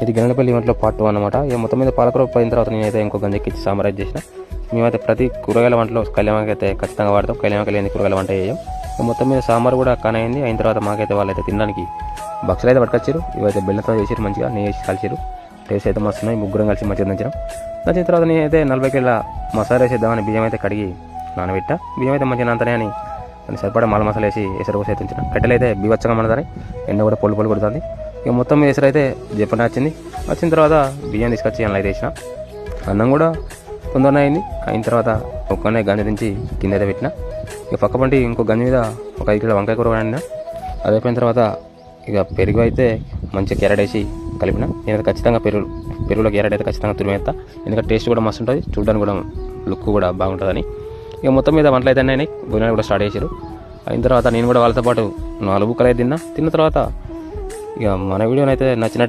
ఇది గణపల్లి వంటలో పార్ట్ 2 అనమాట. ఇక మొత్తం మీద పాలకూర పోయిన తర్వాత నేనైతే ఇంకో గంజెక్కిచ్చి సాంబార్ చేసిన. మేమైతే ప్రతి కూరగాయల వంటలో కళ్యాణకి అయితే ఖచ్చితంగా వాడతాం. కళ్యాణకి లేని కూరగాయల వంట చేయం. మొత్తం మీద సాంబార్ కూడా కానైంది. అయిన తర్వాత మాకైతే వాళ్ళైతే తినడానికి బక్సలు అయితే పట్టుకొచ్చారు. ఇవైతే బెల్లంతో చేసారు, మంచిగా నెయ్యి వేసి కలిసారు. టేస్ట్ అయితే మస్తున్నాయి. ముగ్గురం కలిసి మంచిగా నచ్చిన తర్వాత నేనైతే 40 కిలోల మసాలా వేసేద్దామని బియ్యం అయితే కడిగి నానబెట్టా. బియ్యం అయితే మంచిగా నానతానే అని సరిపడా మసాలా వేసి ఎసరు పోసి అయితే ఉంచిన. కట్టెలు అయితే బీవచ్చగా మనదాని, ఎండ కూడా పొల్లు కొడుతుంది. ఇక మొత్తం ఎసరు అయితే చెప్పని వచ్చిన తర్వాత బియ్యం తీసుకొచ్చి అందులో అయితే వేసిన. అన్నం కూడా తొందరనే అయింది. అయిన తర్వాత ఒక్కనే గంజి దించి కింద అయితే పెట్టిన. ఇక పక్క పంటి ఇంకో గంజి మీద ఒక 5 కిలో వంకాయ కూర వండిన. అది అయిపోయిన తర్వాత ఇక పెరుగు అయితే మంచిగా క్యారెట్ వేసి కలిపిన. నేనైతే ఖచ్చితంగా పెరుగులో క్యారెట్ అయితే ఖచ్చితంగా తురిమేస్తా. ఎందుకంటే టేస్ట్ కూడా మస్తు ఉంటుంది, చూడడానికి కూడా లుక్ కూడా బాగుంటుందని. ఇక మొత్తం మీద వంటలు అయితే అన్నీ భోజనాలు కూడా స్టార్ట్ చేశారు. అయిన తర్వాత నేను కూడా వాళ్ళతో పాటు 4 బుక్కలు అయితే తిన్న తర్వాత ఇక మన వీడియోని అయితే నచ్చినట్టు